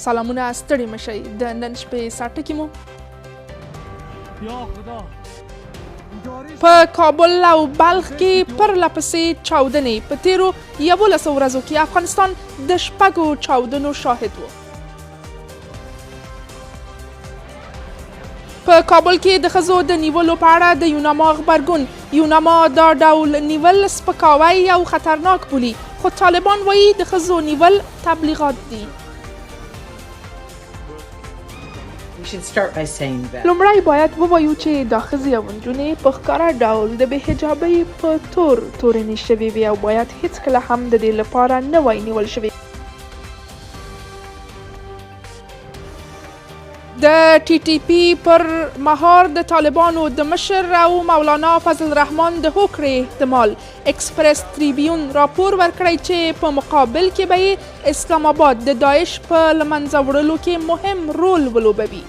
سلامونه، ستړي مشئ. د نن شپې ساټکي مو په کابل او بلخ کې پرله پسې چاودنې. په تیرو 11 ورځو کې افغانستان د 6 چاودنو شاهد و. په کابل کې د ښځو د نیولو په اړه د یوناما غبرګون. یوناما دا ډول نیول سپکاوی او خطرناک بولي، خو طالبان وایي د ښځو نیول تبلیغات دي. لومړی باید ووایو چې دا ښځې او نجونې په ښکاره ډول د بې حجابۍ په تورنې شوې وي او باید هیڅکله هم د دې لپاره نه وای نیول شوې. د ټي ټي پي پر مهار د طالبانو د مشر او مولانا فضل الرحمن د هوکړې احتمال. اکسپرس تریبیون راپور ورکړی چې په مقابل کې به اسلام آباد د داعش په له منځه وړلو کې مهم رول ولوبوي.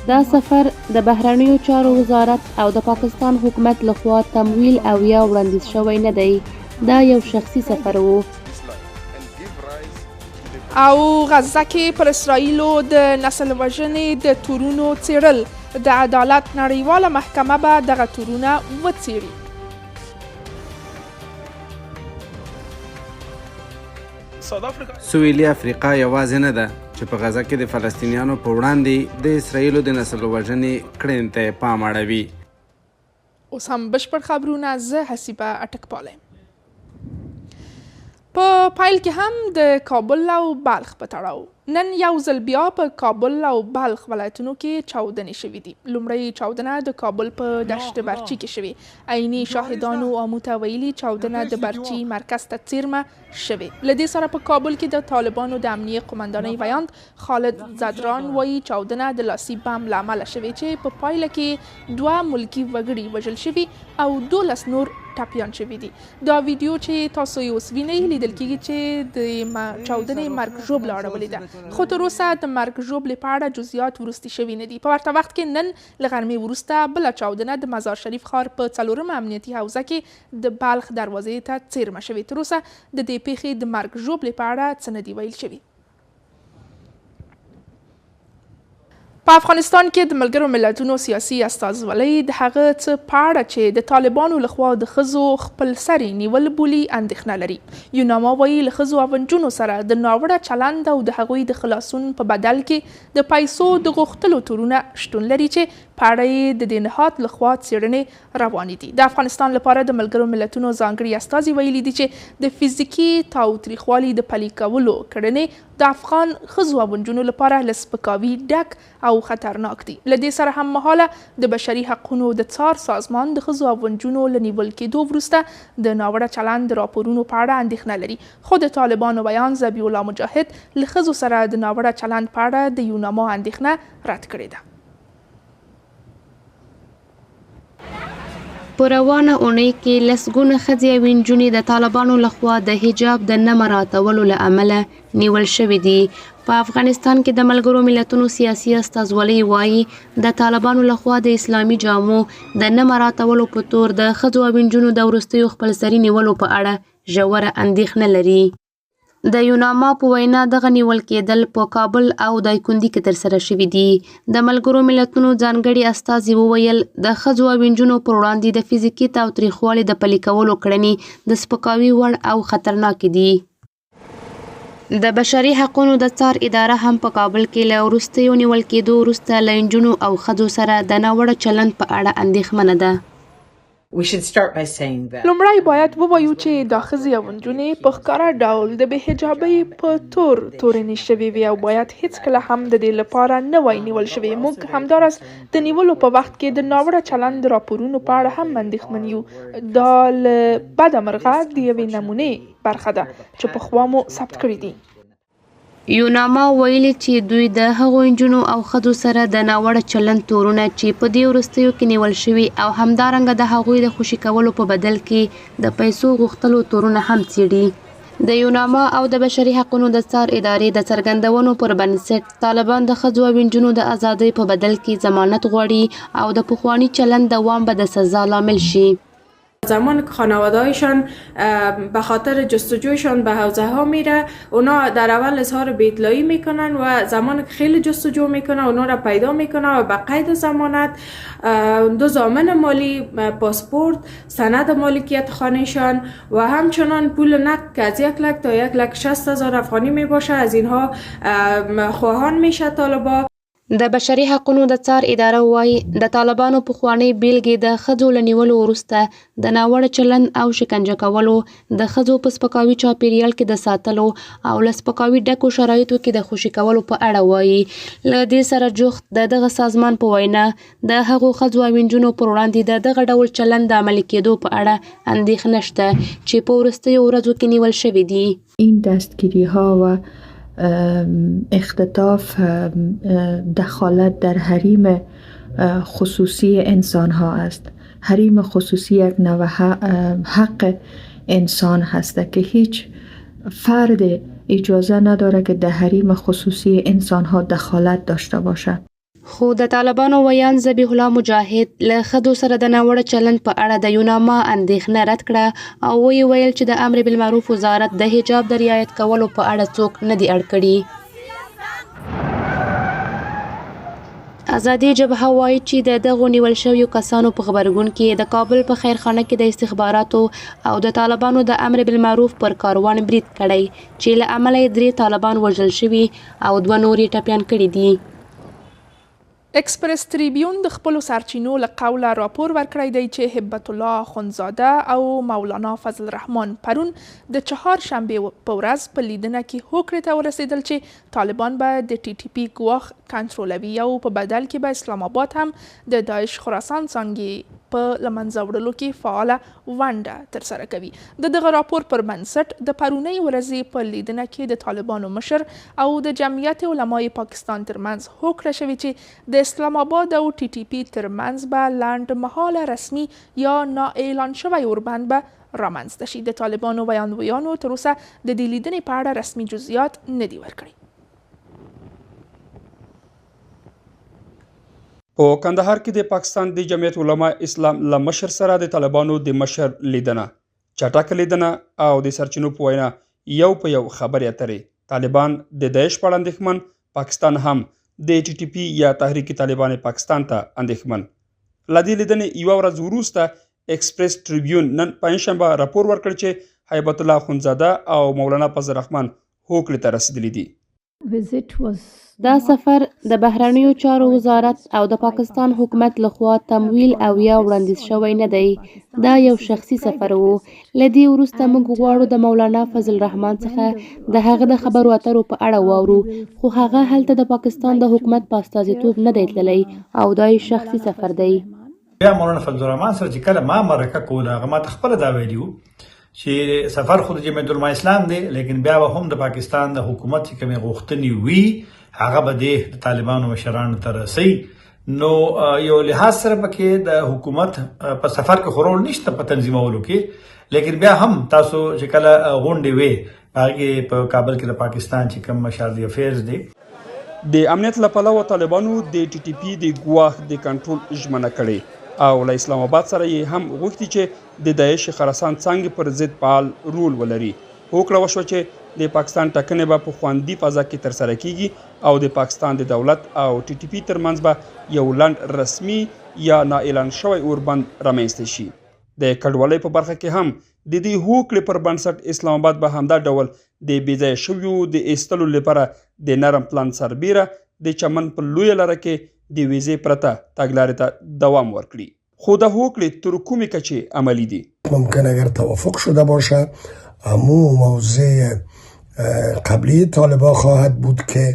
دا سفر د بهرنیو چارو وزارت او د پاکستان حکومت لخوا تمویل او یا وړاندیز شوی نه دی. دا یو شخصي سفر و. او غزه کې پر اسرائیلو د نسل وژنې د تورونو څیړل. د عدالت نړیواله محکمه به دغه تورونه وڅیړي. سویلي افریقا یوازې نه ده چې په غزه کې د فلسطینیانو په وړاندې د اسرائیلو د نسل وژنې کړنې ته پام اړوي. اوس هم بشپړ خبرونه. زه حسیبه اټکپاله یم. په پایل کې هم د کابل او بلخ په تړاو. نن یو ځل بیا په کابل او بلخ ولایتونو کې چاودنې شوې دي. لومړی چاودنه د کابل په دشت برچي کې شوې. عیني شاهدانو امو ته ویلي چاودنه د برچي مرکز ته څیرمه شوې. له دې سره په کابل کې د طالبانو د امنیه قمندانۍ ویاند خالد زدران وایي چاودنه د لاسي بم له امله شوې چې په پایله کې 2 ملکي وګړي وژل شوي او 12 نور ټپیان شوي دي. دا ویډیو چې تاسو یې اوس وینئ لیدل کېږي چې د چاودنې مرګ ژوبله اړولې ده، خو تر اوسه د مرګ ژوبلې په اړه جزئیات وروستي شوي نه دي. په ورته وخت کې نن له غرمې وروسته بله چاودنه د مزار شریف ښار په 4مه امنیتي حوزه کې د بلخ دروازې ته څیرمه شوې. تر اوسه د دې پیښې د مرګ ژوبلې په اړه څه نه دي ویل شوي. په افغانستان کې د ملګرو ملتونو سیاسي استازولۍ د هغه څه په اړه چې د طالبانو لخوا د ښځو خپلسري نیول بولي اندېښنه لري. یوناما وایي له ښځو او نجونو سره د ناوړه چلند او د هغوی د خلاصون په بدل کې د پیسو د غوښتلو تورونه شتون لري چې په اړه یې د دې نهاد لخوا څېړنې روانې دي. د افغانستان لپاره د ملګرو ملتونو ځانګړي استازي ویلي دي چې د فزیکي تاوتریخوالي د پلي کولو کړنې د افغان ښځو او نجونو لپاره له سپکاوي ډک او خطرناک دي. له دې سره هم مهاله د بشري حقونو د څار سازمان د ښځو او نجونو له نیول کېدو وروسته د ناوړه چلند د راپورونو په اړه اندېښنه لري. خو د طالبانو بیان ذبیح الله مجاهد له ښځو سره د ناوړه چلند په اړه د یوناما اندېښنه رد کړې ده. په روانه اونۍ کې لسګونه ښځې او نجونې د طالبانو لخوا د حجاب د نه مراعاتولو له امله نیول شوې دي. په افغانستان کې د ملګرو ملتونو سیاسي استازولۍ وایي د طالبانو لخوا د اسلامي جامو د نه مراعاتولو په تور د ښځو او نجونو د وروستیو خپلسري نیولو په اړه ژوره اندېښنه لري. د یوناما په وینا دغه نیول کېدل په کابل او دایکنډي کې ترسره شوي دي. د ملګرو ملتونو ځانګړي استازي وویل د ښځو او نجونو پر وړاندې د فزیکي تاوتریخوالي د پلي کولو کړنې د سپکاوي وړ او خطرناکې دي. د بشري حقونو د څار اداره هم په کابل کې له وروستیو نیول کېدو وروسته له نجونو او ښځو سره د ناوړه چلند په اړه اندېښمنه ده. لومړی باید ووایو چې دا ښځې او نجونې په ښکاره ډول د بې حجابۍ په تورنې شوې وي او باید هیڅکله هم د دې لپاره نه وای نیول شوې. موږ همداراز د نیولو په وخت کې د ناوړه چلند راپورونو په اړه هم اندېښمن یو. دا له بده مرغه د یوې نمونې برخه ده چې پخوا مو ثبت کړي دي. یوناما ویلي چې دوی د هغو نجونو او ښځو سره د ناوړه چلند تورونه چې په دې وروستیو کې نیول شوي او همدارنګه د هغوی د خوشي کولو په بدل کې د پیسو غوښتلو تورونه هم څیړي. د یوناما او د بشري حقونو د څار ادارې د څرګندونو پر بنسټ طالبان د ښځو او نجونو د ازادۍ په بدل کې ضمانت غواړي او د پخواني چلند دوام به د سزا لامل شي. زمان که خانواده‌هایشان به خاطر جستجویشان به حوزه ها میره، اونا در اول اظهار بی‌اطلاعی میکنن و زمان که خیلی جستجو میکنه اونا را پیدا میکنه و به قید ضمانت 2 ضامن مالی، پاسپورت، سند مالکیت خانهشان و همچنان پول نقد که از 1 لک تا 1,60,000 افغانی می باشه از اینها خواهان میشه طالبا. د بشري حقونو د څار اداره وایي د طالبانو پخوانۍ بیلګې د ښځو له نیولو وروسته د ناوړه چلند او شکنجه کولو، د ښځو په سپکاوي چاپیریال کې د ساتلو او له سپکاوي ډکو شرایطو کې د خوشي کولو په اړه وایي. له دې سره جوخت د دغه سازمان په وینا د هغو ښځو او نجونو پر وړاندې د دغه ډول چلند د عملي کېدو په اړه اندېښنه شته چې په وروستیو ورځو کې نیول شوي دي. این دستگیری ها و اختطاف دخالت در حریم خصوصی انسان ها است. حریم خصوصی یک نوع حق انسان هست که هیچ فرد اجازه نداره که در حریم خصوصی انسان ها دخالت داشته باشه. خو د طالبانو ویان ذبیح الله مجاهد له ښځو سره د ناوړه چلند په اړه د یوناما اندېښنه رد کړه او ویې ویل چې د امر بالمعروف وزارت د حجاب د رعایت کولو په اړه څوک نه دي اړ کړي. ازادي جبهه وایي چې د دغو نیول شویو کسانو په غبرګون کې د کابل په خیرخانه کې د استخباراتو او د طالبانو د امر بالمعروف پر کاروان برید کړی چې له امله یې 3 طالبان وژل شوي او 2 نور یې ټپیان کړي دي. اکسپرس تریبیون د خپلو سرچینو له قوله راپور ورکړی دی چې هبت الله اخندزاده او مولانا فضل الرحمن پرون د 4 شنبې په ورځ په لیدنه کې هوکړې ته ورسېدل چې طالبان به د ټي ټي پي ګواښ کنټرولوي او په بدل کې به اسلام آباد هم د داعش خراسان څانګې په له منځه وړلو کې فعاله ونډه ترسره کوي. د دغه راپور پر بنسټ د پرونۍ ورځې په لیدنه کې د طالبانو مشر او د جمعیت علمای پاکستان ترمنځ هوکړه شوې چې د اسلام آباد او ټي ټي پي ترمنځ به لنډ مهاله رسمي یا نااعلان شوی اوربند به رامنځته شي. د طالبانو ویاندویانو تر اوسه د دې لیدنې په اړه رسمي جزئیات نه دي ورکړي. په کندهار کې د پاکستان د جمعیت علما اسلام له مشر سره د طالبانو د مشر لیدنه، چټکه لیدنه او د سرچینو په وینا یو په یو خبرې اترې. طالبان د داعش په اړه اندېښمن، پاکستان هم د ټي ټي پي یا تحریک طالبان پاکستان ته اندېښمن. له دې لیدنې یوه ورځ وروسته اکسپرس ټریبیون نن پنجشنبه راپور ورکړ چې هیبت الله اخندزاده او مولانا فضل الرحمن هوکړې ته رسېدلي دي. دا سفر د بهرنیو چارو وزارت او د پاکستان حکومت لخوا تمویل او یا وړاندیز شوی نه دی. دا یو شخصي سفر و. له دې وروسته موږ غواړو د مولانا فضل الرحمن څخه د هغه د خبرو اترو په اړه واورو، خو هغه هلته د پاکستان د حکومت په استازیتوب نه دی تللی او دا یو شخصي سفر دی. بیا مولانا فضل الرحمن سره چې کله ما مرکه کوله هغه ما ته خپله دا ویلي وو چې سفر خو د جمعیت علما اسلام دی، لیکن بیا به هم د پاکستان د حکومت چې کومې غوښتنې وي هغه به د طالبانو مشرانو ته رسوي. نو یو لحاظ سره پکې د حکومت په سفر کې خو رول نشته په تنظیمولو کې، لیکن بیا هم تاسو چې کله غونډې وې هغې په کابل کې د پاکستان چې کوم مشار د افیرز دی د امنیت له پلوه طالبانو د ټي ټي پي د ګواښ د کنټرول ژمنه کړې او له اسلام آباد سره یې هم غوښتي چې د داعش خراسان څانګې پر ضد فعال رول ولري. هوکړه وشوه چې د پاکستان ټاکنې به په خوندي فضا کې ترسره کیږي او د پاکستان د دولت او ټي ټي پي ترمنځ به یو لنډ رسمي یا نااعلان شوی اوربند رامنځته شي. د کډوالۍ په برخه کې هم د دې هوکړې پر بنسټ اسلام آباد به همدا ډول د بې ځایه شویو د ایستلو لپاره د نرم پلان سربیره د چمن په لویه لاره کې د ویزې پرته تګلارې ته دوام ورکړي. خو د هوکړې تر کومې کچې عملی دي؟ ممکن اگر توافق شده باشه امو موضع قبلی طالبان خواهد بود که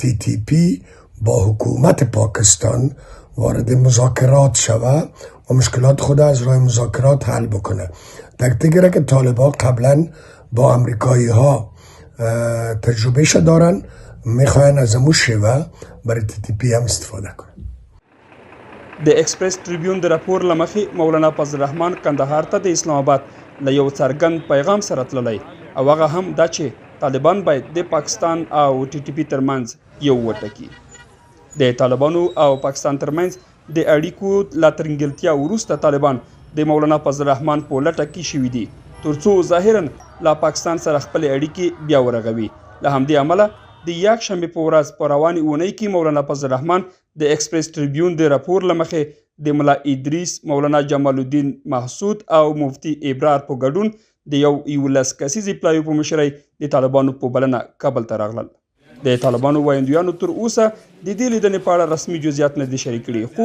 تی تی پی با حکومت پاکستان وارد مذاکرات شود و مشکلات خود از راه مذاکرات حل بکنه. تکتیکی که طالبان قبلا با امریکایی ها تجربهش دارن میخواین از امو شیوه برای تی تی پی هم استفاده کنن. د اکسپرس ټریبیون د راپور له مخې مولانا فضل الرحمن کندهار ته د اسلام آباد له یو څرګند پیغام سره تللی او هغه هم دا چې طالبان باید د پاکستان او ټي ټي پي ترمنځ یو وټکي. د طالبانو او پاکستان ترمنځ د اړیکو لا ترنګلتیا وروسته طالبان د مولانا فضل الرحمن په لټه کې شوي دي ترڅو ظاهرا لا پاکستان سره خپل اړیکې بیا ورغوي. له همدې امله د یکشنبې په ورځ په روانې اونۍ کې مولانا فضل الرحمن د ایکسپریس ټریبیون د راپور له مخې د ملا ادریس، مولانا جمال الدین محسود او مفتی ابرار په ګډون د یو 11 کسیزې پلایو په مشرۍ د طالبانو په بلنه کابل ته راغلل. د طالبانو وایندویانو تر اوسه د دې لیدنې په اړه رسمي جزئیات نه دي شریک کړي، خو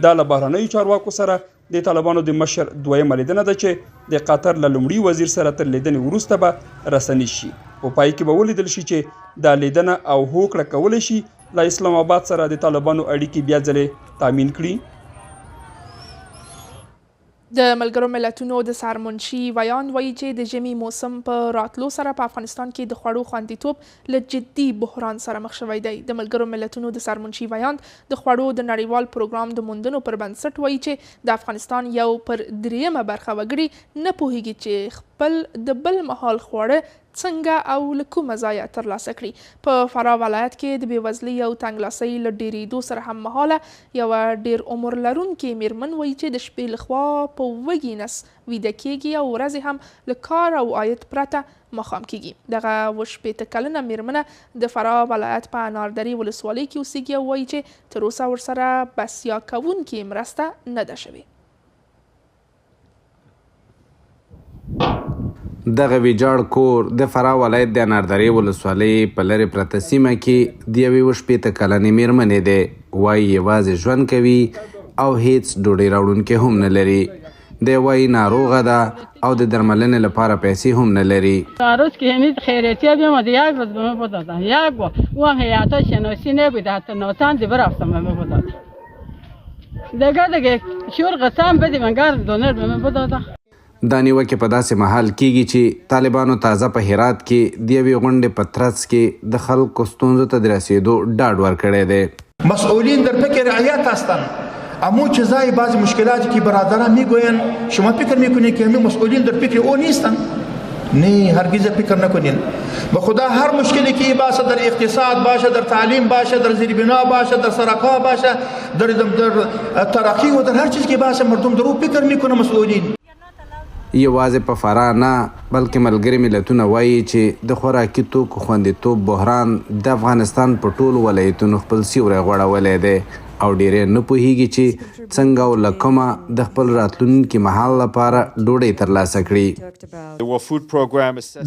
دا له بهرنیو چارواکو سره د طالبانو د مشر دویمه لیدنه ده چې د قطر له لومړي وزیر سره تر لیدنې وروسته به رسنیز شي. په پای کې به ولیدل شي چې دا لیدنه او هوکړه کولی شي له اسلام آباد سره د طالبانو اړیکې بیا ځلې تامین کړي. د ملګرو ملتونو د سرمنشي ویان وایي چې د ژمي موسم په راتلو سره په افغانستان کې د خوړو خوندیتوب له جدي بحران سره مخ شوی دی. د ملګرو ملتونو د سرمنشي ویان د خوړو د نړیوال پروګرام د موندنو پر بنسټ وایي چې د افغانستان یو پر دریمه برخه وګړي نه پوهیږي چې خپل د بل مهال خواړه څنګه او له کومه ځایه ترلاسه کړي. په فراه ولایت کې د بېوزلۍ او تنګلاسۍ له ډېرېدو سره هم مهاله یوه ډېر عمر لرونکې میرمن وایي چې د شپې لخوا په وږي نس ویده کېږي او ورځې هم له کار او عاید پرته ماښام کېږي. دغه 80 کلنه میرمنه د فراه ولایت په اناردرې ولسوالۍ کې اوسېږي او وایي چې تر اوسه ورسره بسیا کوونکې مرسته نه ده شوې. دغه ویجاړ کور د فراه ولایت د اناردرې ولسوالۍ په لرې پرته سیمه کې د یوې 80 کلنې میرمنې دی. وایي یوازې ژوند کوي او هیڅ ډوډۍ راوړونکی هم نه لري. دی وایي ناروغه ده او د درملنې لپاره پیسې هم نه لري. روز که همین خیریتی بیام از یک روز به من بدادن، یک بار اون حیاتا شناسی نبوده، حتی ناتن دی برفتم به من بدادن دیگه شور قسم بدی من گر دونر به من بدادن. دا نیوکې په داسې مهال کیږي چې طالبانو تازه په هرات کې د یوې غونډې په ترڅ کې د خلکو ستونزو ته د رسیدو ډاډ ورکړی دی. مسئولین در فکر رعیت هستند، اما چیزای بعضی مشکلاتی که برادران میگوین شما فکر میکنید که همین مسئولین در فکر او نیستند. نه، هرگز فکر نکنین. به خدا هر مشکلی که باشه در اقتصاد باشه، در تعلیم باشه، در زیربنا باشه، در سرقه باشه، در ترقی و در هر چیز که باشه مردم در او فکر میکنه مسئولین. یوازې په فراه نه بلکې ملګري ملتونه وایي چې د خوراکي توکو خوندیتوب بحران د افغانستان په ټولو ولایتونو خپل سیوری غوړولی دی او ډېری نه پوهیږي چې څنګه او له کومه د خپل راتلونکي مهال لپاره ډوډۍ ترلاسه کړي.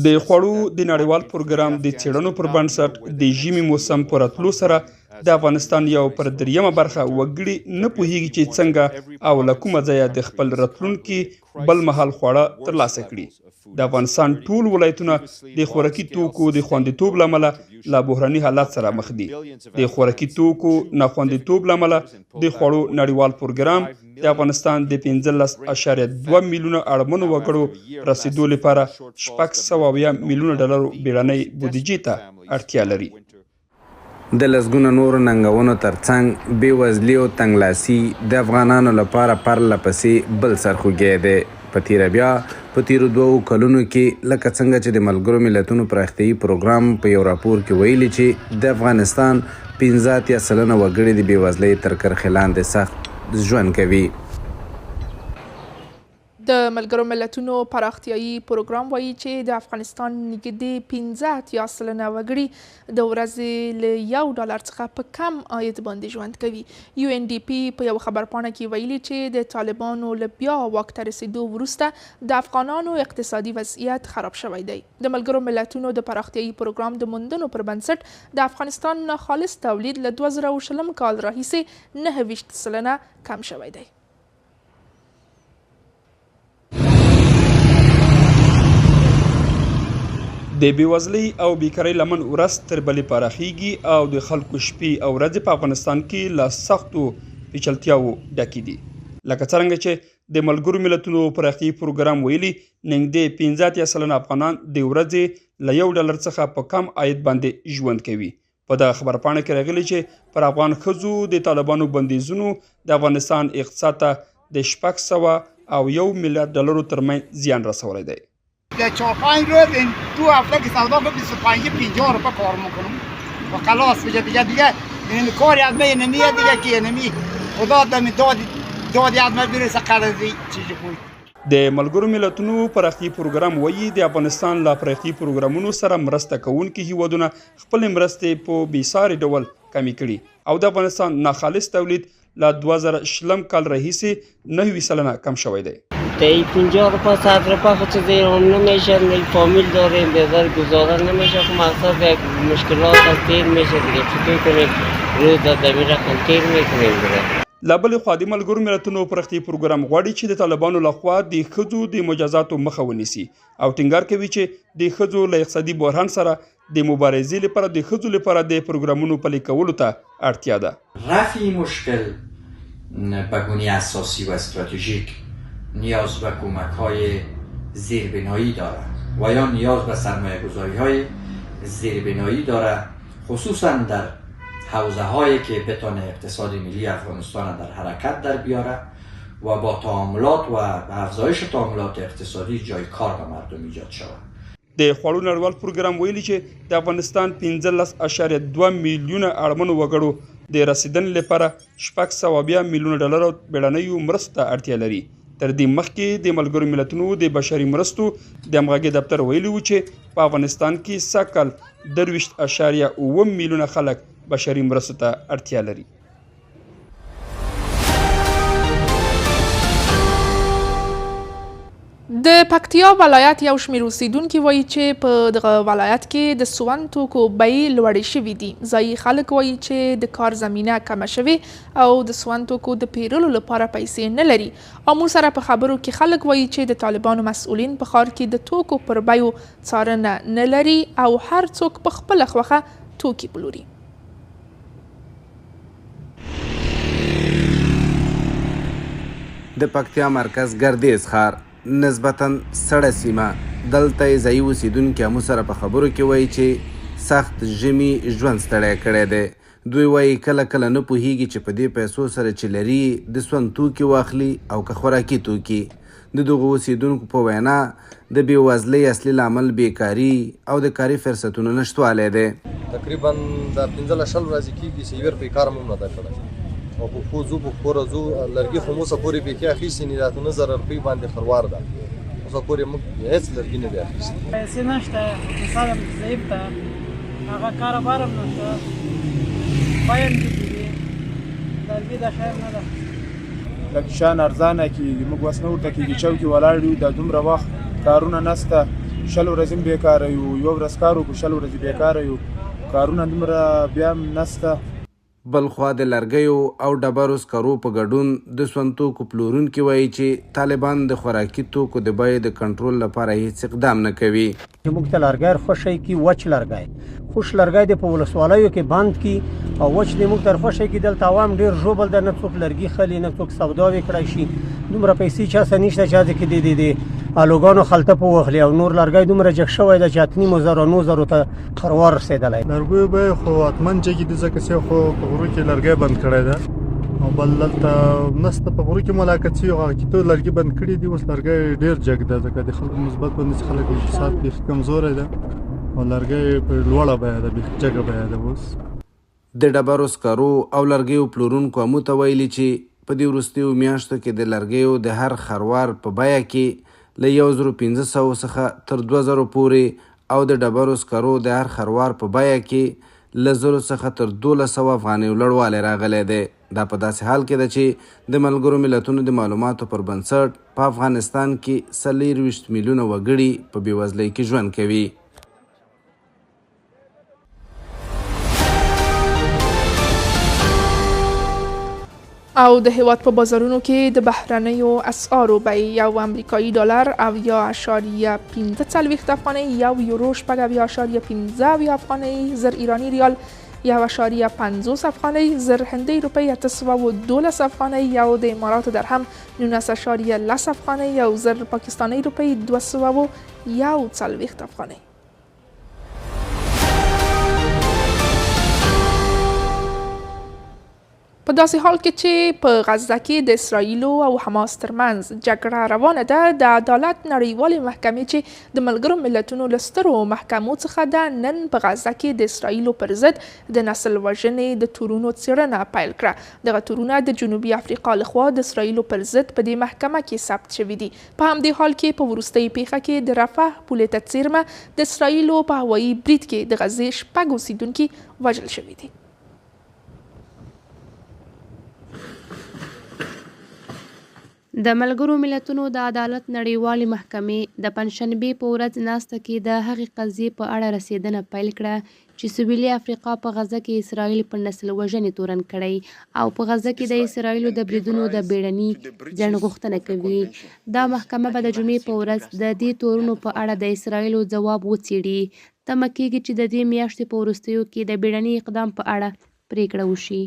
د خوړو د نړیوال پروګرام د څېړنو پر بنسټ د ژمي موسم په راتلو سره د افغانستان یو پر دریمه برخه وګړي نه پوهیږي چې څنګه او له کومه ځایه د خپل راتلونکي بل مهال خواړه ترلاسه کړي. د افغانستان ټول ولایتونه د خوراکي توکو د خوندیتوب له امله له بحراني حالت سره مخ دي. د خوراکي توکو ناخوندیتوب له امله د خوړو نړیوال پروګرام د افغانستان د 15.2 میلیونه اړمنو وګړو رسیدو لپاره 670 میلیونه ډالرو بیړنۍ بودیجې ته اړتیا لري. د لسګونو نورو ننګونو ترڅنګ بېوزلي او تنګلاسي د افغانانو لپاره پرله پسې بل سرخوږی دی. په تیره بیا په تیرو 2 کلونو کې لکه څنګه چې د ملګرو ملتونو پراختیایي پروګرام په یو راپور کې ویلي چې د افغانستان 15 سلنه وګړي د بېوزلۍ تر کرښې لاندې سخت ژوند کوي. د ملګرو ملتونو پراختیایي پروګرام وایي چې د افغانستان نږدې 15 سلنه وګړي د ورځې له $1 څخه په کم عاید باندې ژوند کوي. UNDP په یو خبرپاڼه کې ویلي چې د طالبانو له بیا واک ته رسیدو وروسته د افغانانو اقتصادي وضعیت خراب شوی دی. د ملګرو ملتونو د پراختیایي پروګرام د موندنو پر بنسټ د افغانستان خالص تولید له 2020 کال راهیسې 29 سلنه کم شوی دی. د بېوزلۍ او بیکارۍ لمن ورځ تر بلې پراخیږي او د خلکو شپې او ورځې په افغانستان کې له سختو پیچلتیاوو ډکې دي. لکه څرنګه چې د ملګرو ملتونو پراختیایي پروګرام ویلي نږدې 15 سلنه افغانان د ورځې له $1 څخه په کم عاید باندې ژوند کوي. په دغه خبرپاڼه کې راغلي چې پر افغان ښځو د طالبانو بندیزونو د افغانستان اقتصاد ته د $601 میلیارد ترمنځ زیان رسولی دی. در 4-5 روز این 2 هفته که سودا به 25-50 روپیه کار میکنم و خلاص دیگه این کاری از من نمیاد دیگه که نمی خدا دم داد داد ما برسه قرضی چیزی خوی د ملګرو ملتونو پراختي پروګرام وایي د افغانستان لا پراختي پروګرامونو سره مرسته کوونکي هیوادونه خپل مرستې په بېساري ډول کمې کړي او د افغانستان ناخالص تولید لا 2020 کال راهیسې 9% کم شوی دی. ای 50 روپا 100 روپا خود چیزی هم نمیشه، فامیل داریم بذار گزارا نمیشه، خب مقصد یک مشکلات از تیر میشه دیگه، چطور کنیم روز در می رقم تیر میکنیم دیگه. لا بل خوا د ملګرو ملتونو پراختي پروګرام غواړي چې د طالبانو لخوا د ښځو د مجازاتو مخه ونیسي او ټینګار کوي چې د ښځو له اقتصادي بحران سره د مبارزې لپاره د ښځو لپاره د پروګرامونو پلي کولو ته اړتیا ده. رفع مشکل به گونه اساسی و استراتژیک نیاز به کمک‌های زیربنایی دارد و یا نیاز به سرمایه‌گذاری‌های زیربنایی دارد، خصوصا در حوزه‌هایی که بتونه اقتصاد ملی افغانستان در حرکت در بیاره و با تعاملات و افزایش تعاملات اقتصادی جای کار به مردم ایجاد شود. د خوړو نړیوال پروګرام ویلي چې د افغانستان 15.2 میلیونه اړمنو وګړو د رسیدنې لپاره 620 میلیونه ډالر بیړنیو مرستو ته اړتیا لري. تر دې مخکې د ملګرو ملتونو د بشري مرستو د همغږۍ دفتر ویلي و چې په افغانستان کې سږ کال 23.7 میلیونه خلک بشري مرستو ته اړتیا لري. د پکتیا ولایت یو شمېر اوسیدونکي وایي چې په دغه ولایت کې د سون توکو بیې لوړې شوي دي. ځایي خلک وایي چې د کار زمینه کمه شوې او د سون توکو د پیرلو لپاره پیسې نه لري. او موږ سره په خبرو کې خلک وایي چې د طالبانو مسؤلین په ښار کې د توکو پر بیو څارنه نه لري او هر څوک په خپله خوښه توکي پلوري. د پکتیا مرکز ګردیز ښار نسبتاً سړه سیمه، دلته یې ځایي اوسیدونکي مو سره په خبرو کې وایي چې سخت ژمي ژوند ستړی کړی دی. دوی وایي کله کله نه پوهیږي چې په دې پیسو سره چې لري د سون توکي واخلي او که خوراکي توکي. د دغو اوسیدونکو په وینا د بېوزلۍ اصلي لامل بیکاري او د کاري فرصتونو نشتوالی دی. تقریبا د 15-20 ورځې کېږي چې یو روپۍ کار هم نه ده کړی او په پښو ځو په پښو راځو. لرګي خو مو اوسه پورې بیخي اخیستې نه ده، 19 روپۍ باندې خروار ده. اوسه پورې موږ هېڅ لرګي نه دی اخیستي. پیسې نشته، اقتصاد هم ضعیف ده، هغه کاروبار هم نشته، بیه هم ټیټې دي، لرګي دا شی هم نه ده. لږ شیان ارزانه کېږي، موږ وس نه ورته کېږي چوکې ولاړ یو، دا دومره وخت کارونه نشته، 20 ورځې هم بېکاره یو، یو ورځ کار وکړو 20 ورځې بېکاره یو، کارونه دومره بیا هم نشته. بلخوا د لرګیو او ډبرو سکرو په ګډون د سون توکو پلورونکي وایي چې طالبان د خوراکي توکو د بیې د کنټرول لپاره هیڅ اقدام نه کوي. چې موږ ته لرګی خوښی کي، وچ لرګی خوش لرګی د په ولسوالیو کې بند کی او وچ د موږ تر خوښی کې دلته عوام ډېر ژوبل ده، نه څوک لرګي خلي نه څوک سودا وکړی شي. دومره پیسې چا څه نشته چې کې د الوګانو خلطه په واخلي او نور لرګی دومره جګ شوی ده چې 8,000 ته خروار رسېدلی. لرګیو بیې خو حتمن جګې دي ځکه چې خو په غرو کې لرګی بند کړی ده او بل دلته نسته په غرو کې ملاقات شي، هغه کې ته لرګي بند کړي دي. اوس لرګی ډېر جګ ده ځکه د خلکو مثبت باندې خلک اقتصاد بیخي کمزوری ده او لرګی په لوړه بیه ده، بیخي جګه بیه ده. اوس د ډبرو سکرو او لرګیو پلورونکو مو ته ویلي چې په دې وروستیو میاشتو کې د لرګیو د هر خروار په بیه کې له 1500 څخه تر 2000 پورې او د ډبرو سکرو د هر خروار په بیه کې له 1000 څخه تر 1200 افغانیو لوړوالی راغلی دی. دا په داسې حال کې ده چې د ملګرو ملتونو د معلوماتو پر بنسټ په افغانستان کې 24 میلیونه وګړي په بېوزلۍ کې ژوند کوي. او د هیواد په بازارونو کې د بهرنیو اسعارو بیې یو امریکایي ډالر 70.15 افغانۍ، یو یورو 80.15 افغانۍ، زر ایرانی ریال 1.50 افغانۍ، زر هندۍ روپۍ 812 افغانۍ، یو د اماراتو درهم 19.10 افغانۍ، یو زر پاکستانی روپۍ 241 افغانۍ. په په داسې حال کې چې په غزه کې د اسرائیلو او حماس ترمنځ جګړه روانه ده، د عدالت نړیوالې محکمې چې د ملګرو ملتونو له سترو محکمو څخه ده، نن په غزه کې د اسرائیلو پر ضد د نسل وژنې د تورونو څېړنه پیل کړه. دغه تورونه د جنوبي افریقا لخوا د اسرائیلو پر ضد په دې محکمه کې ثبت شوي دي. په همدې حال کې په وروستۍ پیښه کې د رفح پولې ته څیرمه د اسرائیلو په هوایي برید کې د غزې 6 اوسیدونکي وژل شوي دي. د ملګرو ملتونو د عدالت نړیوالې محکمې د پنجشنبې په ورځ ناسته کې د هغې قضیې په اړه رسېدنه پیل کړه چې سویلي افریقا په غزه کې اسرائیل پر نسل وژنې تورن کړی او په غزه کې د اسرائیلو د بریدونو د بیړني ځنډ غوښتنه کوي. دا محکمه به د جمعې په ورځ د دې تورونو په اړه د اسرائیلو ځواب وڅېړي. تمه کېږي چې د دې میاشتې په وروستیو کې د بیړني اقدام په اړه پریکړه وشي.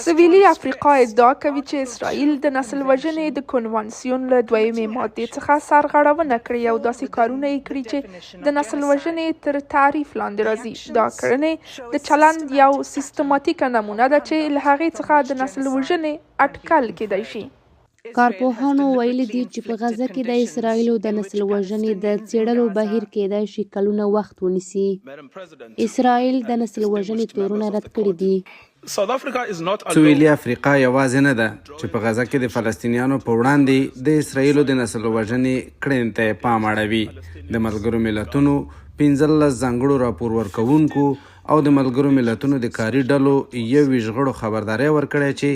سویلي افریقا ادعا کوي چې اسرائیل د نسل وژنې د کنوانسیون له 2مې مادې څخه سرغړونه کړې او داسې کارونه یې کړي چې د نسل وژنې تر تعریف لاندې راځي. دا کړنې د چلند یو سیستماتیکه نمونه ده چې له هغې څخه د نسل وژنې اټکل کېدای شي. کارپوهانو ویلي دي چې په غزه کې د اسرائیلو د نسل وژنې د څېړلو بهیر کېدای شي کلونه وخت ونیسي. اسرائیل د نسل وژنې تورونه رد کړي دي. سویلي افریقا یوازې نه ده چې په غزه کې د فلسطینیانو په وړاندې د اسرائیلو د نسل وژنې کړنې ته پام اړوي. د ملګرو ملتونو 15 ځانګړو راپور ورکوونکو او د ملګرو ملتونو د کاري ډلو 21 غړو خبرداری ورکړی چې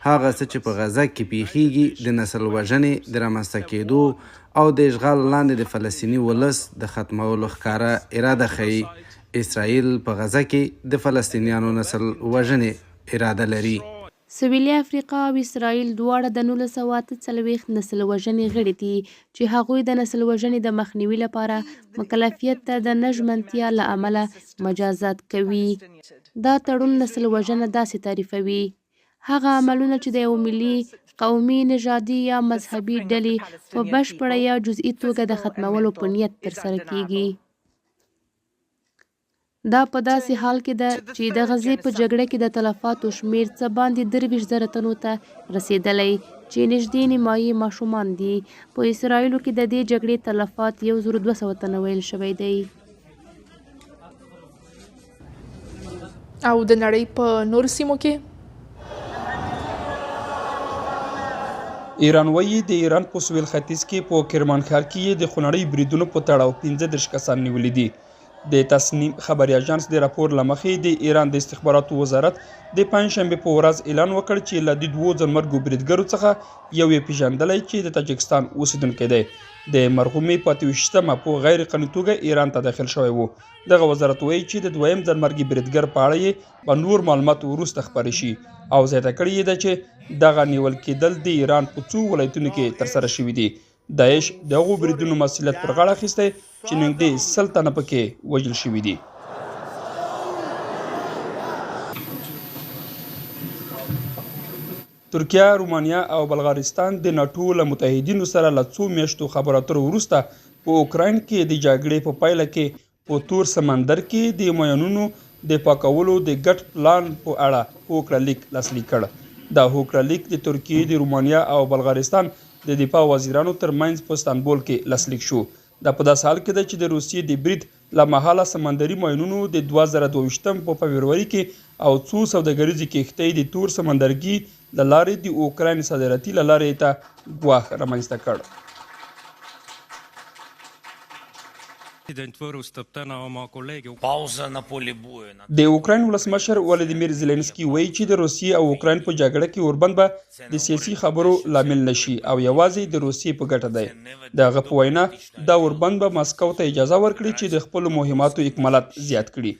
هغه څه چې په غزه کې پیښیږي د نسل وژنې د رامنځته کېدو او د اشغال لاندې د فلسطیني ولس د ختمولو ښکاره اراده ښیي. اسرائیل په غزه کې د فلسطینیانو نسل وژنې اراده لري. سویلي افریقا او اسرائیل دواړه د 1948 نسل وژنې غړي دي چې هغوی د نسل وژنې د مخنیوي لپاره مکلفیت ته د نه ژمنتیا له امله مجازات کوي. دا تړون نسل وژنه داسې تعریفوي: هغه عملونه چې د یو ملي، قومي، نژادي یا مذهبي ډلې په بشپړه یا جزئي توګه د ختمولو په نیت ترسره کیږي. دا په داسې حال کې ده چې د غزې په جګړه کې د تلفاتو شمیر څه باندې 23,000 تنو ته رسېدلی چې نږدې نیمایي ماشومان دي. په اسرائیلو کې د دې جګړې تلفات 1,200 تنه ویل شوی دی. او د نړۍ په نورو سیمو کې ایران وایي د ایران په سویل ختیځ کې په کرمانشاه کې د خونړۍ بریدونو په تړاو 15 کسان نیولي دي. د تصنیم خبري اژانس د راپور له مخې د ایران د استخباراتو وزارت د پنجشنبې په ورځ اعلان وکړ چې له دې 2 ځانمرګو بریدګرو څخه یو یې پیژندلی چې د تاجکستان اوسیدونکی دی. د مرحومې په 28مه په غیر قانوني توګه ایران ته داخل شوی و. دغه وزارت وایي چې د 2م ځانمرګي بریدګر په اړه یې په نور معلومات وروسته خپاره شي او زیاته کړې ده چې دغه نیول کېدل د ایران په څو ولایتونو کې ترسره شوي دي. داعش دغو بریدونو مسؤلیت پر غاړه اخیستی چې نږدې 100 تنه پکې وژل شوي دي. ترکیه، رومانیا او بلغارستان د ناټو له متحدینو سره له څو میاشتو خبرو اترو وروسته په اوکراین کې د جګړې په پایله کې په تور سمندر کې د ماینونو د پاکولو د ګډ پلان په اړه هوکړه لیک لاسلیک کړ. دا هوکړه لیک د ترکیې، د رومانیا او بلغارستان د دفاع وزیرانو ترمنځ په استانبول کې لاسلیک شو. دا په داسې حال کې ده چې د روسیې د برید له مهاله سمندري ماینونو د 2022 په فبروري کې او څو سوداګریزې کښتۍ د تور سمندرګي له لارې د اوکراین صادراتي له لارې ته ګواښ رامنځته کړ. د اوکراین ولسمشر ولادیمیر زيلنسکي وایي چې د روسیې او اوکراین په جګړه کې اوربند به د سیاسي خبرو لامل نشي او یوازې د روسیې په ګټه دی. د هغه په وینا دا اوربند به مسکو ته اجازه ورکړي چې د خپلو مهماتو اکمالات زیات کړي.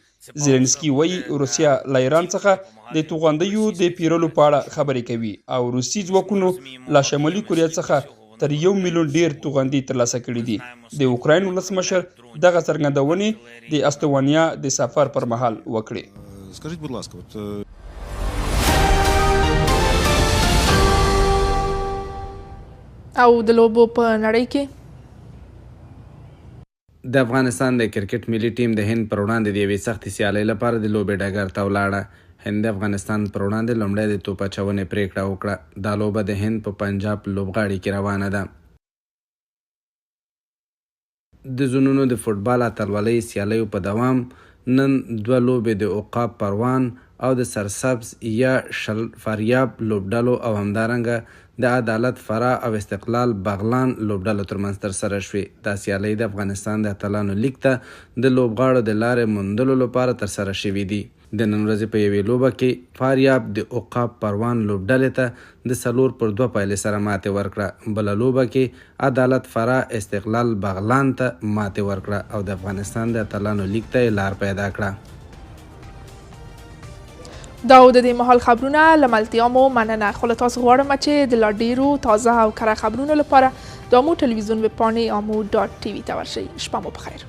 زيلنسکي وایي روسیه له ایران څخه د توغندیو د پیرلو په اړه خبرې کوي او روسي ځواکونو له شمالي کوریا څخه تر 1 میلیون ډیر توغندي ترلاسه کړي دي. د اوکراین ولسمشر دغه څرګندونې د استوانیا د سفر پر مهال وکړي. او د لوبو په نړۍ کې د افغانستان د کرکټ ملي ټیم د هند پر وړاندې د یوې سختې سیالۍ لپاره د لوبې ډګر ته ولاړه. هند د افغانستان پر وړاندې لومړی د توپ اچونې پرېکړه وکړه. دا لوبه د هند په پنجاب لوبغاړي کې روانه ده. د زونونو د فوټبال اتلولۍ سیالیو په دوام نن 2 لوبې د عقاب پروان او د سرسبز یا شل فاریاب لوبډلو او همدارنګه د عدالت فرا او استقلال بغلان لوبډلو ترمنځ ترسره شوې. دا سیالۍ د افغانستان د اتلانو لیګ ته د لوبغاړو د لارې موندلو لپاره ترسره شوې دي. د نن ورځې په یوې لوبه کې فاریاب د عقاب پروان لوبډلې ته د 4-2 پایلې سره ماتې ورکړه. بله لوبه کې عدالت فرا استقلال بغلان ته ماتې ورکړه او د افغانستان د اتلانو لیګ ته لار پیدا کړه. دا د دې مهال خبرونه له ملتیا مو مننه. خو له تاسو غواړم چې د لا ډیرو تازه او کره خبرونو لپاره د آمو ټلویزیون ویبپاڼې amو.tv ته ورشئ. شپه مو بخیر.